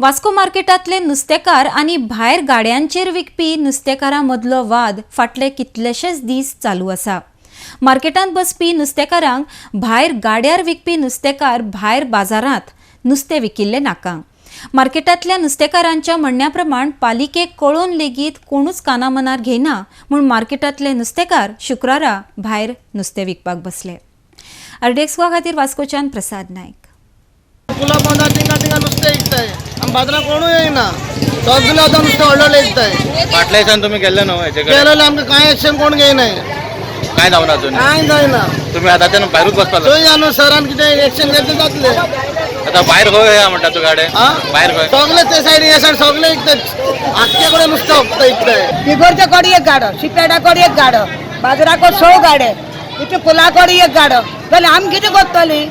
वास्को मार्केटांतले नुस्तेकार आनी भायर गाड्यांचेर विकपी नुस्तेकारां मदलो वाद फाटले कितलेशेच दीस चालू आसा। मार्केटांत बसपी नुस्तेकारांक भायर गाड्यार विकपी नुस्तेकार भायर बाजारांत नुस्तें विकिल्लें नाका। मार्केटांतल्या नुस्तेकारांच्या म्हणण्या प्रमाण पालिकेक कळोवन लेगीत कोणूच कानामनार घेयना म्हूण मार्केटांतले नुस्तेकार शुक्रारा भायर नुस्तें विकपाक बसले। RDX खातीर वास्कोच्यान प्रसाद नायक। पुला बंदा तिंगा नुस्तें विकताय आमी बाजारात कोणूय येयना सगळे आतां नुस्तें व्हडलें विकताय। फाटल्या दिसान तुमी गेल्ले न्हू हेचे कडेन गेलेले आमकां कांय एक्शन कोण घेयनाय कांय जावना अजून कांय जायना। तुमी आतां तेन्ना भायरूच बसपाक थंय या न्हू सरान कितें एक्शन घेतलें जातलें। आतां भायर खंय या म्हणटा तूं गाडे भायर खंय सगळे ते सायडीन हे सायड सगळे विकताय आख्खे कडेन नुस्तें विकताय। बिगोरच्या कडी एक गाडो, शिपेडा कडी एक गाडो, बाजाराक 6 गाडे, इथे पुला कडी एक गाडो। जाल्यार आमी कितें करतली?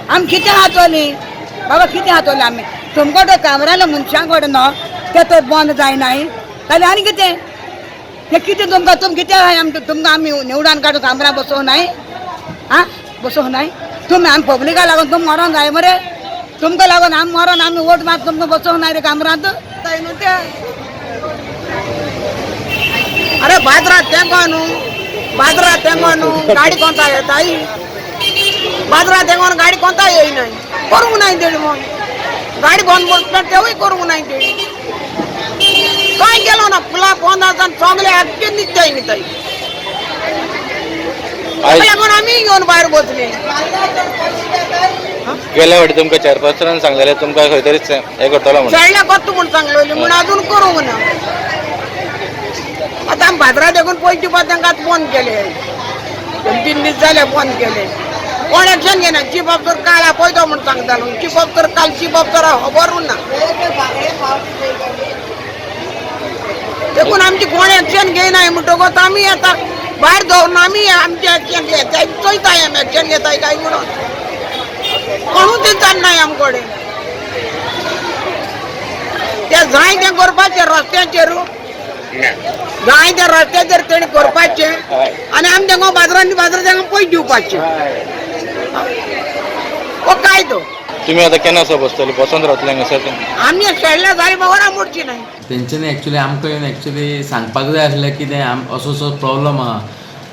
आमी कितें हातोली? बाबा कितें हातोली आमी? तुमकां तो कामरालो मनशां कडेन न्हू ते तर बंद जायनाय जाल्यार आनी कितें? ते कितें तुमकां कितें तुमकां आमी निवडान काडून कामरां बसोवं नाय? आं बसोवं नाय? तुमी आमी पब्लिका लागून तुमी मरोन जाय मरे? तुमकां लागून आमी मरोन आमी वोट माग तुमकां बसोवं नाय रे कामरांत? अरे बाजारात तेंको न्हू बाजारात तेंको न्हू गाडी कोणता येताय बाजारात तेंको गाडी कोणता येयनाय करूंक नाय तेणी मग गाडी बंद बसतात तेवूय करूंक नाय तेणी काय केलो ना फुला बंद आसा सगळे आख्खे निघताय न्ही लागून आमी घेवन भायर बसले। गेल्या फावटी तुमकां चेअरपर्सनान सांगलेलें तुमकां खंय तरी हें करतलो म्हणून शेळ्या करता म्हूण सांगलोली म्हूण अजून करूंक ना। आतां आमी बाजारात देखून पयस दिवपाक तांकां बंद केले 2-3 दीस जाले बंद केले। कोण एक्शन घेना चीफ ऑफिसर काल आपयतो म्हूण सांगतालो चीफ ऑफिसर काल चीफ ऑफिसर खबर ना देखून आमची कोण एक्शन घेयनाय म्हणटकूच आमी आतां भायर दवरून आमी आमचे एक्शन घेताय चोयताय आमी एक्शन घेताय काय म्हणून कोणूच विचार नाय आमचे कडेन। ते जाय तें करपाचें रस्त्याचेर जाय त्या रस्त्याचेर तेणी करपाचें आनी आमी तांकां बाजारांनी तांकां पयस दिवपाचें काय तो तुमी आतां केन्ना असो बसतले बसोन रावतले हांगासर आमी शेळ्या जाय बगोरा मोडची नाय। तेंच्यांनी एक्चुली आमकां येवन एक्चुली सांगपाक जाय आसलें कितें असो प्रॉब्लम आहा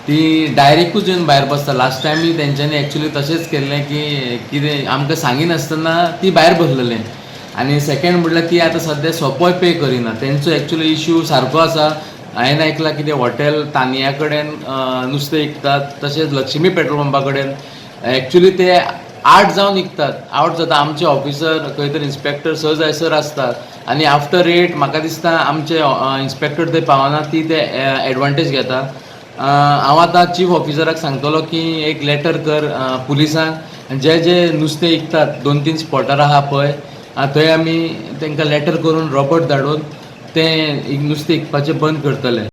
ती डायरेक्टूच येवन भायर बसता। लास्ट टायमी तेंच्यांनी एक्चुली तशेंच केल्लें की कितें आमकां सांगिनासतना ती भायर बसलेलें आनी सेकेंड म्हणल्यार ती आतां सद्या सोंपोय पे करिना तेंचो एक्चुली इश्यू सारको आसा। हांवें आयकलां कितें हॉटेल तानिया कडेन नुस्तें विकतात तशेंच लक्ष्मी पेट्रोल पंपा कडेन एक्चुली ते 8 जावन विकतात 8 जाता। आमचे ऑफिसर खंय तरी इन्स्पेक्टर जायसर आसतात आनी आफ्टर 8 म्हाका दिसता आमचे इन्स्पेक्टर थंय पावना ती ते एडवांटेज घेता। हांव आतां चीफ ऑफिसराक सांगतलो की एक लेटर कर पुलिसांक जे नुस्तें विकतात 2-3 स्पॉटार आहा पळय थंय आमी तांकां लेटर करून रोबोट धाडून ते नुस्तें विकपाचें बंद करतले।